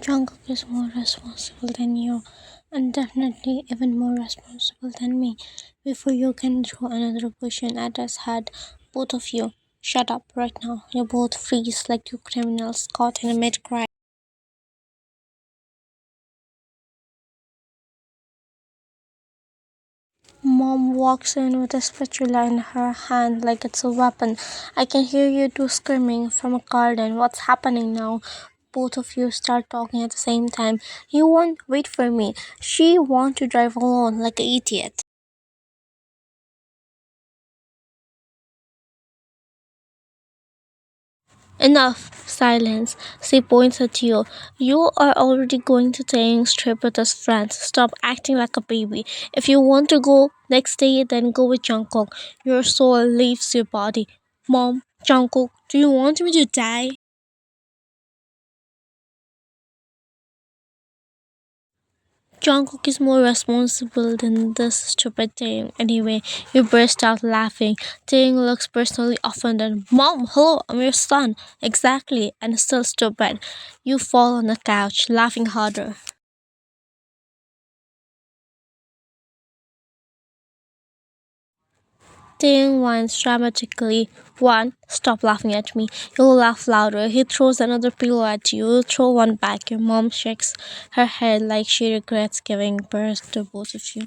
Jungkook is more responsible than you, and definitely even more responsible than me. Before you can throw another question at us, had both of you shut up right now. You both freeze like two criminals caught in a mid crime. Mom walks in with a spatula in her hand like it's a weapon. I can hear you two screaming from a garden. What's happening now? Both of you start talking at the same time. You won't wait for me. She want to drive alone like an idiot. Enough. Silence. She points at you. You are already going to Taeyang's trip with us friends. Stop acting like a baby. If you want to go next day, then go with Jungkook. Your soul leaves your body. Mom, Jungkook, do you want me to die? Jungkook is more responsible than this stupid thing. Anyway, you burst out laughing. Taeyang looks personally offended. Mom, hello, I'm your son. Exactly, and still stupid. You fall on the couch, laughing harder. Taeyang whines dramatically. One, stop laughing at me. You'll laugh louder. He throws another pillow at you. You throw one back. Your mom shakes her head like she regrets giving birth to both of you.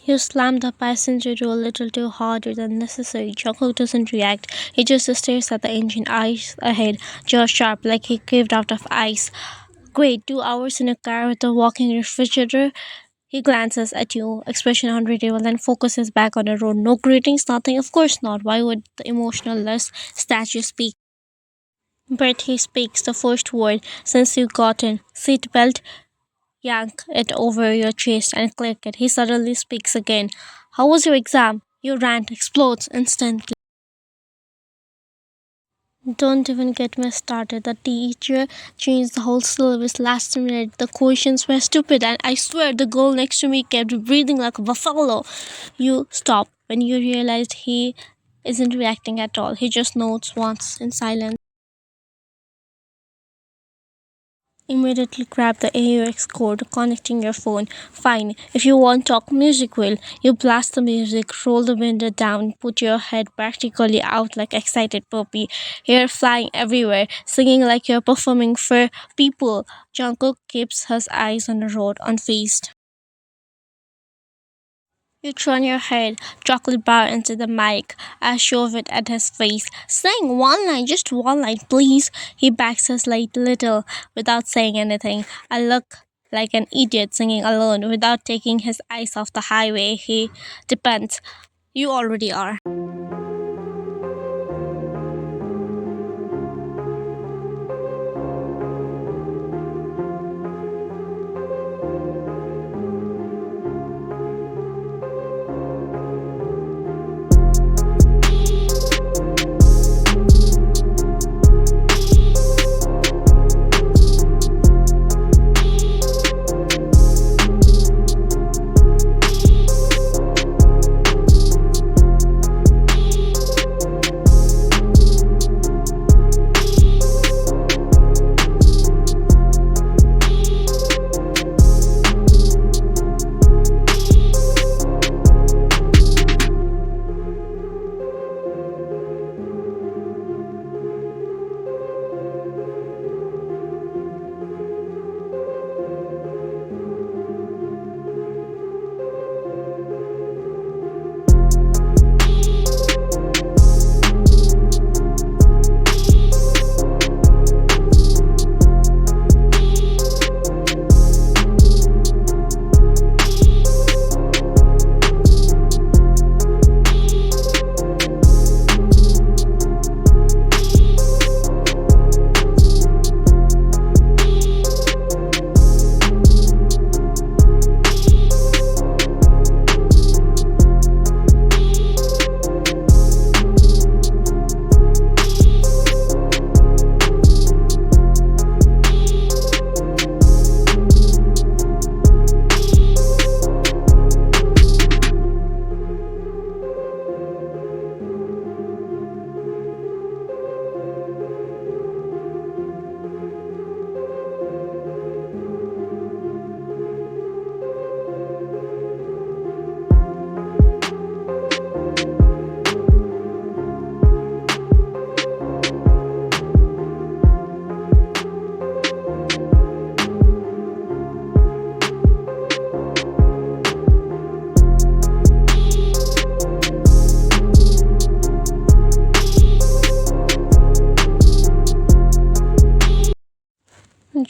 You slam the passenger door a little too harder than necessary. Jungkook doesn't react. He just stares at the engine, eyes ahead, jaw sharp like he caved out of ice. Great, 2 hours in a car with a walking refrigerator. He glances at you, expression unreadable, then focuses back on the road. No greetings, nothing. Of course not. Why would the emotionless statue speak? But he speaks the first word since you got in. Seatbelt. Yank it over your chest and click it. He suddenly speaks again. How was your exam? Your rant explodes instantly. Don't even get me started. The teacher changed the whole syllabus last minute. The questions were stupid, and I swear the girl next to me kept breathing like a buffalo. You stop when you realized he isn't reacting at all. He just nods once in silence. Immediately grab the AUX cord connecting your phone. Fine. If you want talk music will, you blast the music, roll the window down, put your head practically out like excited puppy, hair flying everywhere, singing like you're performing for people. Jungkook keeps his eyes on the road, unfazed. You turn your head, chocolate bar into the mic. I shove it at his face. Sing one line, just one line, please. He backs us like little without saying anything. I look like an idiot singing alone without taking his eyes off the highway. He depends. You already are.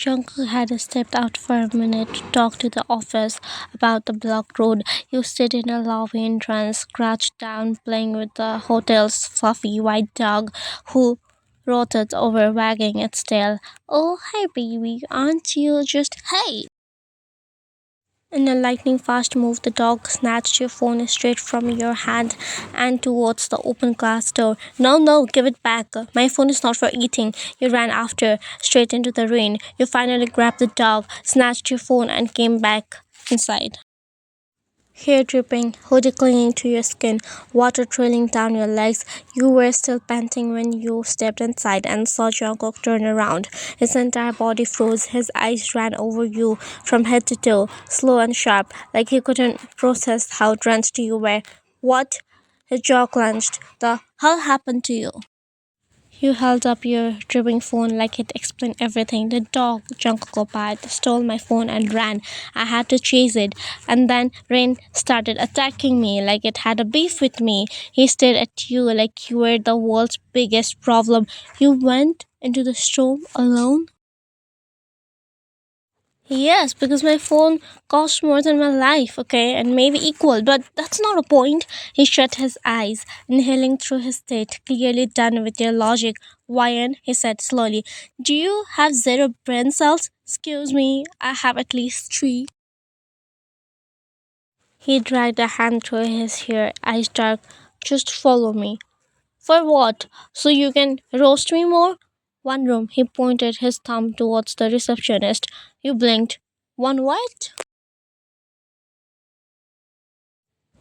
Jungkook had stepped out for a minute to talk to the office about the blocked road. You stood in a lobby entrance, crouched down, playing with the hotel's fluffy white dog, who rotated over, wagging its tail. Oh, hi, baby. Aren't you just hey? In a lightning fast move, the dog snatched your phone straight from your hand and towards the open glass door. No, no, give it back. My phone is not for eating. You ran after, straight into the rain. You finally grabbed the dog, snatched your phone, and came back inside. Hair dripping, hoodie clinging to your skin, water trailing down your legs. You were still panting when you stepped inside and saw Jungkook turn around. His entire body froze. His eyes ran over you from head to toe, slow and sharp, like he couldn't process how drenched you were. What? His jaw clenched. The hell happened to you? You held up your dripping phone like it explained everything. The dog, Jungkook, stole my phone and ran. I had to chase it. And then Rain started attacking me like it had a beef with me. He stared at you like you were the world's biggest problem. You went into the storm alone? Yes, because my phone cost more than my life, okay, and maybe equal, but that's not a point. He shut his eyes, inhaling through his teeth, clearly done with your logic. Wyan, he said slowly, do you have zero brain cells? Excuse me, I have at least three. He dragged a hand through his hair, eyes dark. Just follow me. For what? So you can roast me more? One room. He pointed his thumb towards the receptionist. You blinked. One what?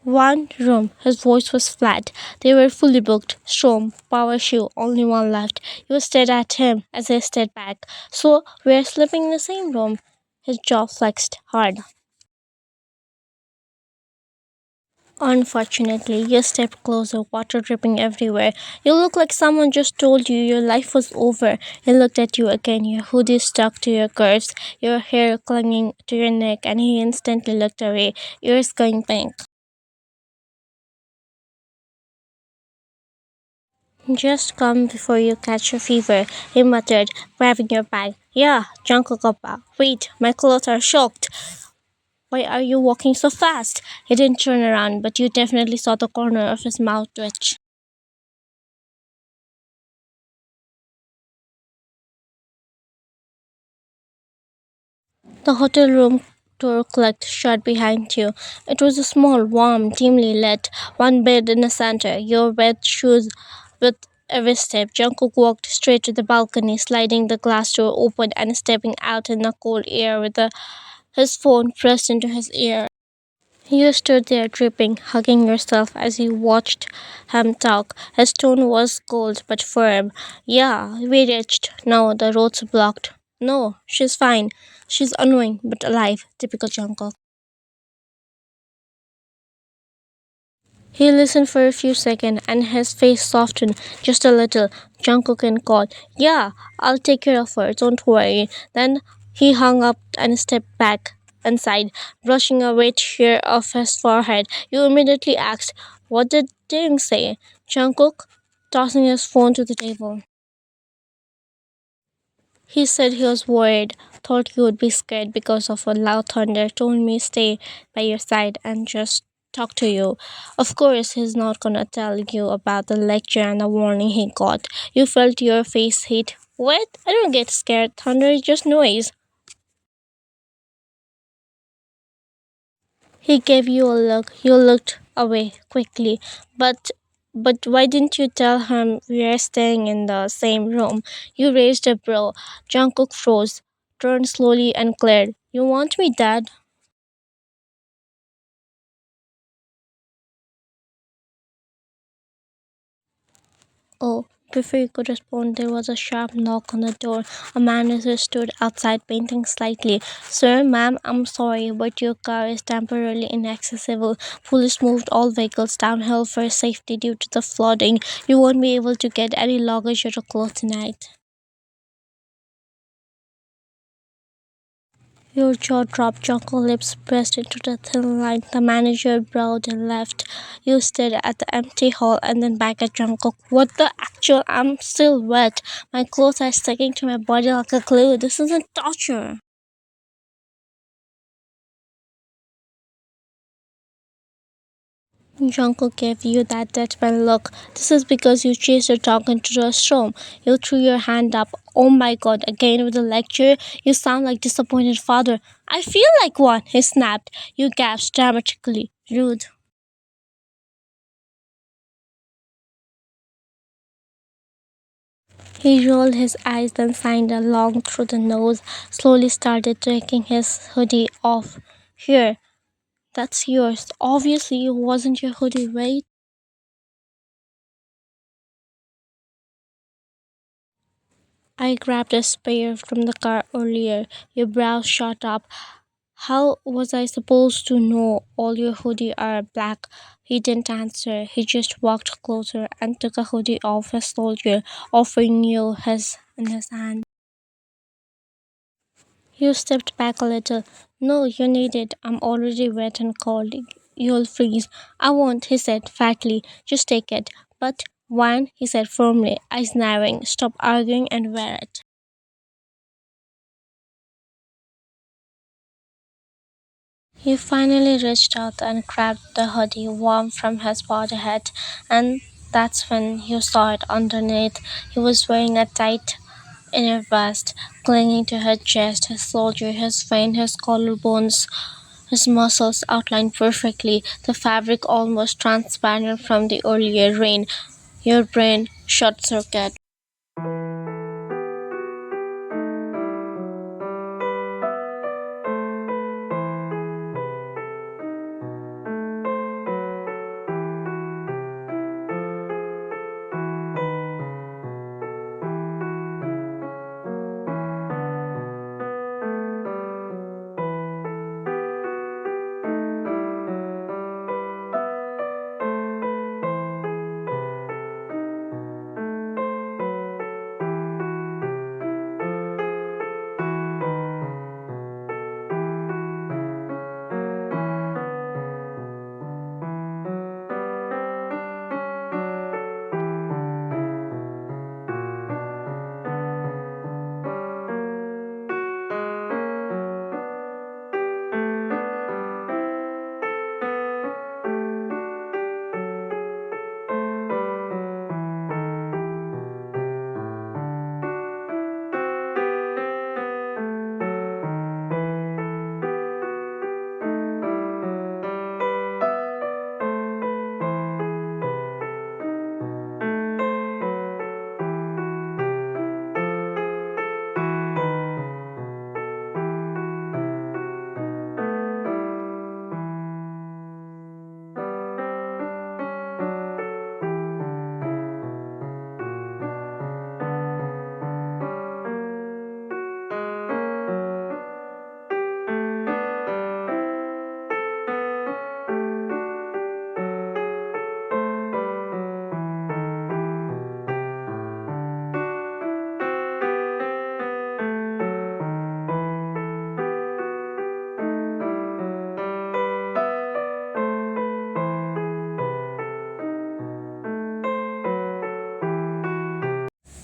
One room. His voice was flat. They were fully booked. Strom, power shoe, only one left. You stared at him as he stared back. So, we're sleeping in the same room. His jaw flexed hard. Unfortunately, you stepped closer, water dripping everywhere. You look like someone just told you your life was over. He looked at you again, your hoodie stuck to your curves, your hair clinging to your neck, and he instantly looked away, ears going pink. Just come before you catch a fever, he muttered, grabbing your bag. Yeah, Jungle Kappa. Wait, my clothes are soaked. Why are you walking so fast? He didn't turn around, but you definitely saw the corner of his mouth twitch. The hotel room door clicked shut behind you. It was a small, warm, dimly lit, one bed in the center, your wet shoes with every step. Jungkook walked straight to the balcony, sliding the glass door open and stepping out in the cold air with his phone pressed into his ear. You stood there dripping, hugging yourself as you watched him talk. His tone was cold but firm. Yeah, we reached. No, the road's blocked. No, she's fine. She's annoying but alive. Typical Jungkook. He listened for a few seconds and his face softened just a little. Jungkook and called, yeah, I'll take care of her, don't worry. Then he hung up and stepped back inside, brushing a wet hair off his forehead. You immediately asked, what did Ding say? Jungkook, tossing his phone to the table. He said he was worried, thought you would be scared because of a loud thunder, told me stay by your side and just talk to you. Of course, he's not gonna tell you about the lecture and the warning he got. You felt your face hit. What? I don't get scared. Thunder is just noise. He gave you a look. You looked away quickly. But why didn't you tell him we are staying in the same room? You raised a brow. Jungkook froze, turned slowly and glared. You want me, Dad? Oh, before you could respond, there was a sharp knock on the door. A manager stood outside, painting slightly. Sir, ma'am, I'm sorry, but your car is temporarily inaccessible. Police moved all vehicles downhill for safety due to the flooding. You won't be able to get any luggage or clothes tonight. Your jaw dropped, your lips pressed into the thin line. The manager bowed and left. You stared at the empty hall and then back at Jungkook. What the actual? I'm still wet. My clothes are sticking to my body like a glue. This isn't torture. Jungkook gave you that deadpan look. This is because you chased your dog into the storm. You threw your hand up. Oh my god, again with the lecture? You sound like disappointed father. I feel like one, he snapped. You gasped dramatically. Rude. He rolled his eyes, then signed along through the nose, slowly started taking his hoodie off. Here, that's yours. Obviously, it wasn't your hoodie, right? I grabbed a spare from the car earlier. Your brows shot up. How was I supposed to know all your hoodie are black? He didn't answer. He just walked closer and took a hoodie off his shoulder, offering you his in his hand. You stepped back a little. No, you need it. I'm already wet and cold. You'll freeze. I won't, he said fatly. Just take it. But one, he said firmly, eyes narrowing. Stop arguing and wear it. He finally reached out and grabbed the hoodie warm from his body head, and that's when you saw it underneath. He was wearing a tight inner vest, clinging to her chest, his shoulder, his vein, his collarbones. His muscles outlined perfectly, the fabric almost transparent from the earlier rain. Your brain short circuit.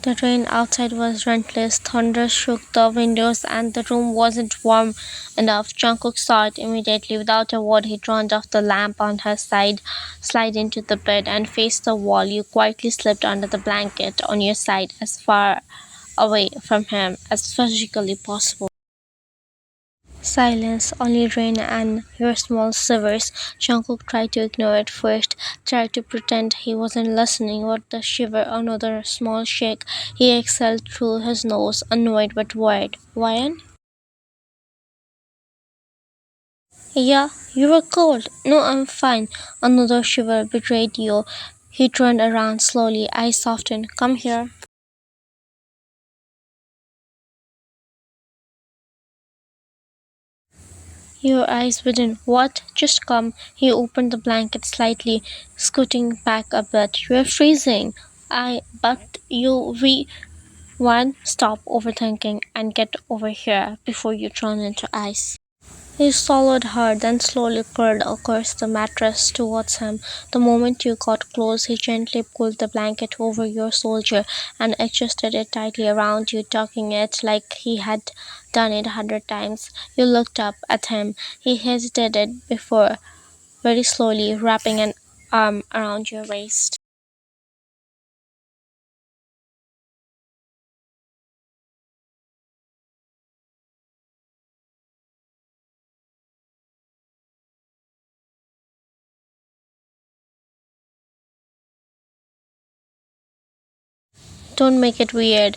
The rain outside was relentless. Thunder shook the windows, and the room wasn't warm enough. Jungkook saw it immediately. Without a word, he turned off the lamp on her side, slid into the bed, and faced the wall. You quietly slipped under the blanket on your side, as far away from him as physically possible. Silence, only rain and your small shivers. Jungkook tried to ignore it first, tried to pretend he wasn't listening, but the shiver, another small shake. He exhaled through his nose, annoyed but worried. Wyan? Yeah, you were cold. No, I'm fine. Another shiver betrayed you. He turned around slowly, eyes softened. Come here. Your eyes widen. What? Just come. He opened the blanket slightly, scooting back a bit. You're freezing. But we. One, stop overthinking and get over here before you turn into ice. He swallowed hard, then slowly curled across the mattress towards him. The moment you got close, he gently pulled the blanket over your shoulder and adjusted it tightly around you, tucking it like he had done it 100 times. You looked up at him. He hesitated before, very slowly, wrapping an arm around your waist. Don't make it weird.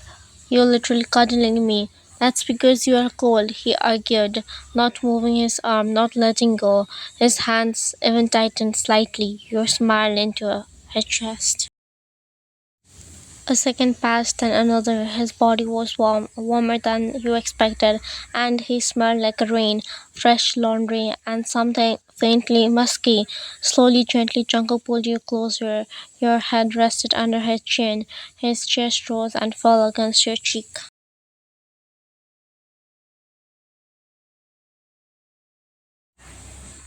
You're literally cuddling me. That's because you are cold, he argued, not moving his arm, not letting go. His hands even tightened slightly. Your smile into his chest. A second passed, then another. His body was warm, warmer than you expected, and he smelled like rain, fresh laundry, and something faintly musky. Slowly, gently, Jungle pulled you closer. Your head rested under his chin. His chest rose and fell against your cheek.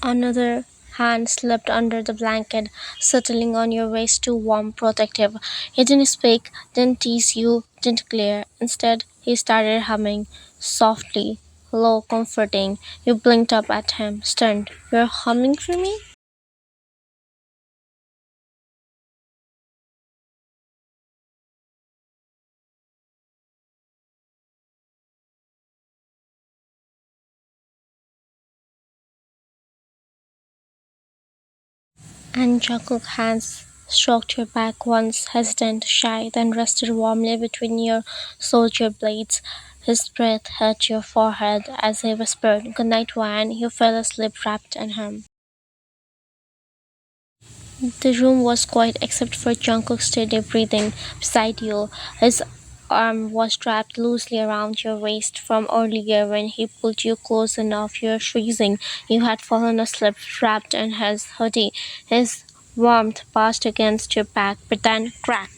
Another hand slipped under the blanket, settling on your waist too warm, protective. He didn't speak, didn't tease you, didn't glare. Instead, he started humming, softly, low, comforting. You blinked up at him, stunned. You're humming for me? And Jungkook's hands stroked your back once, hesitant, shy, then rested warmly between your shoulder blades. His breath hurt your forehead as he whispered, "Good night, Wan." You fell asleep wrapped in him. The room was quiet except for Jungkook's steady breathing beside you. His arm was wrapped loosely around your waist from earlier when he pulled you close enough. You were freezing. You had fallen asleep wrapped in his hoodie. His warmth passed against your back, but then crack.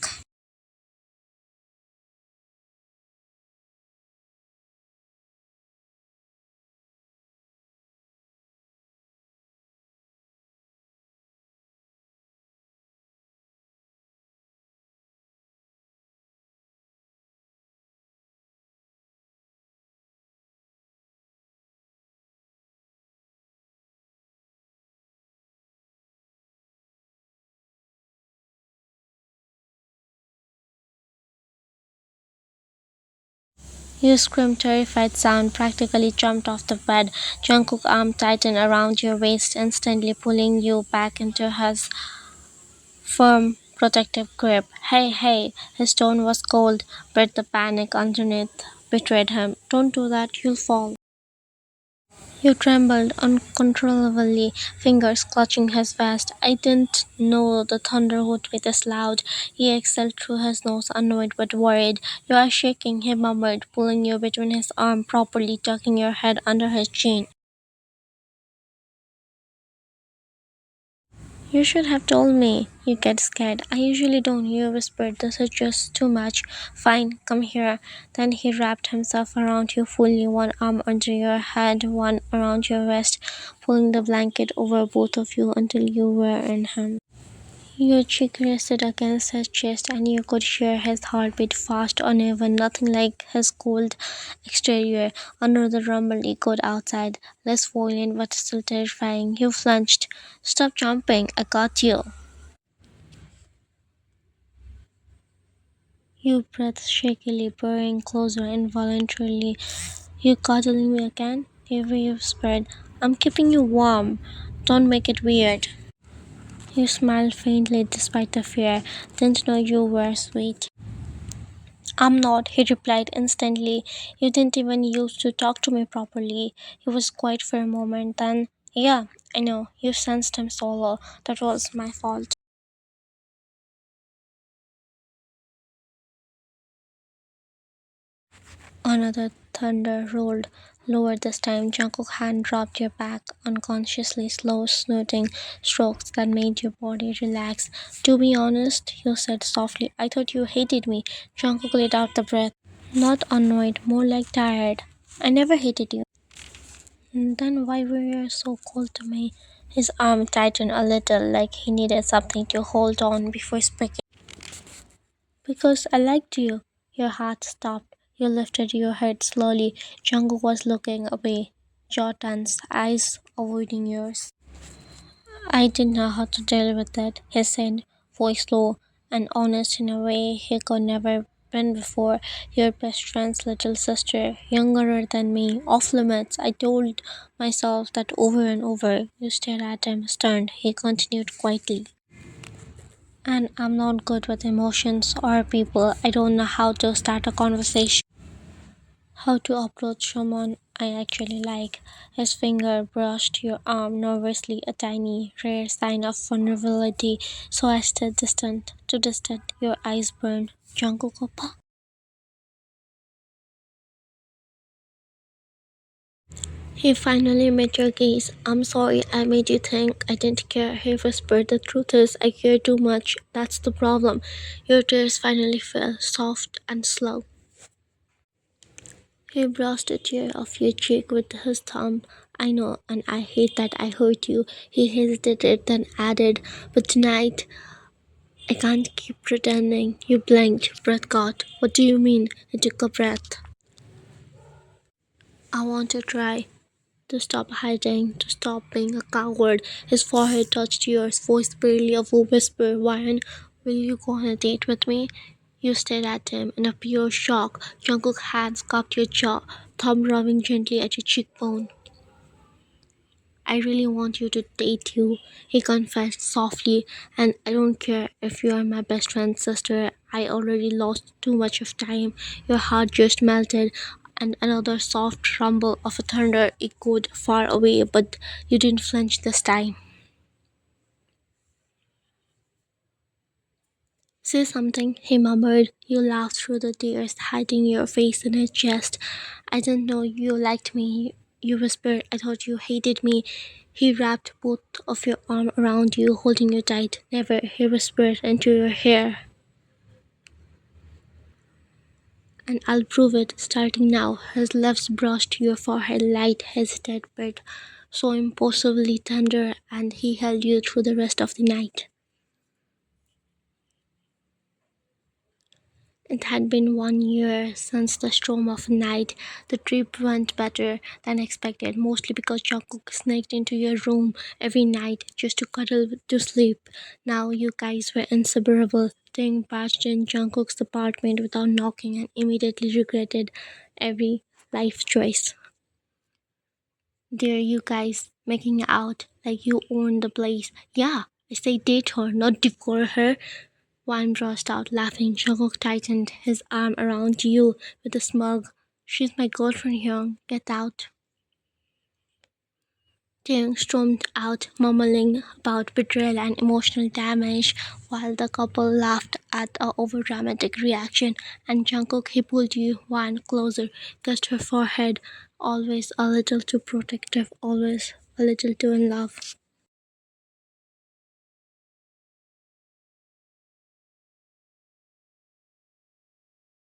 You screamed terrified sound, practically jumped off the bed. Jungkook's arm tightened around your waist, instantly pulling you back into his firm, protective grip. Hey, hey, his tone was cold, but the panic underneath betrayed him. Don't do that, you'll fall. You trembled uncontrollably, fingers clutching his vest. I didn't know the thunder would be this loud. He exhaled through his nose, annoyed but worried. You are shaking, he murmured, pulling you between his arms, properly tucking your head under his chin. You should have told me. You get scared. I usually don't. You whispered. This is just too much. Fine, come here. Then he wrapped himself around you fully, one arm under your head, one around your waist, pulling the blanket over both of you until you were in him. Your cheek rested against his chest, and you could hear his heartbeat fast, uneven, nothing like his cold exterior. Another rumble echoed outside, less violent but still terrifying. You flinched. Stop jumping, I got you. You breathed shakily, burrowing closer involuntarily. You cuddling me again? He whispered. I'm keeping you warm. Don't make it weird. You smiled faintly despite the fear. Didn't know you were sweet. I'm not, he replied instantly. You didn't even use to talk to me properly. He was quiet for a moment, then, yeah, I know, you sensed him solo. That was my fault. Another thunder rolled lower this time. Jungkook's hand dropped your back unconsciously, slow, soothing strokes that made your body relax. To be honest, you said softly, I thought you hated me. Jungkook let out the breath. Not annoyed, more like tired. I never hated you. Then why were you so cold to me? His arm tightened a little, like he needed something to hold on before speaking. Because I liked you. Your heart stopped. You lifted your head slowly. Jungkook was looking away, jaw tense, eyes avoiding yours. I didn't know how to deal with it, he said, voice low and honest in a way he could never been before. Your best friend's little sister, younger than me, off limits. I told myself that over and over. You stared at him, stunned. He continued quietly. And I'm not good with emotions or people. I don't know how to start a conversation, how to approach someone I actually like. His finger brushed your arm nervously, a tiny, rare sign of vulnerability. So I stood distant, too distant. Your eyes burned. Jungkook oppa? He finally met your gaze. I'm sorry I made you think I didn't care. He whispered. The truth is, I care too much. That's the problem. Your tears finally fell, soft and slow. He brushed a tear off your cheek with his thumb. I know, and I hate that I hurt you. He hesitated, then added, but tonight I can't keep pretending. You blinked, breath caught. What do you mean? He took a breath. I want to try. To stop hiding, to stop being a coward. His forehead touched yours, voice barely of a whisper. Ryan, will you go on a date with me? You stared at him in a pure shock. Jungkook's hands cupped your jaw, thumb rubbing gently at your cheekbone. I really want you to date you, he confessed softly, and I don't care if you are my best friend's sister. I already lost too much of time. Your heart just melted, and another soft rumble of thunder echoed far away, but you didn't flinch this time. Say something, he murmured. You laughed through the tears, hiding your face in his chest. I didn't know you liked me, you whispered. I thought you hated me. He wrapped both of your arms around you, holding you tight. Never, he whispered into your hair. And I'll prove it, starting now. His lips brushed your forehead, light, hesitant, but so impossibly tender, and he held you through the rest of the night. It had been 1 year since the storm of night. The trip went better than expected, mostly because Jungkook sneaked into your room every night just to cuddle to sleep. Now you guys were inseparable. Ting barged in Jungkook's apartment without knocking and immediately regretted every life choice. There you guys making out like you own the place. Yeah, I say date her, not decore her. One burst out laughing. Jungkook tightened his arm around you with a smug, she's my girlfriend here, get out. Taeyong stormed out, mumbling about betrayal and emotional damage, while the couple laughed at a overdramatic reaction. And Jungkook, he pulled you one closer, kissed her forehead, always a little too protective, always a little too in love.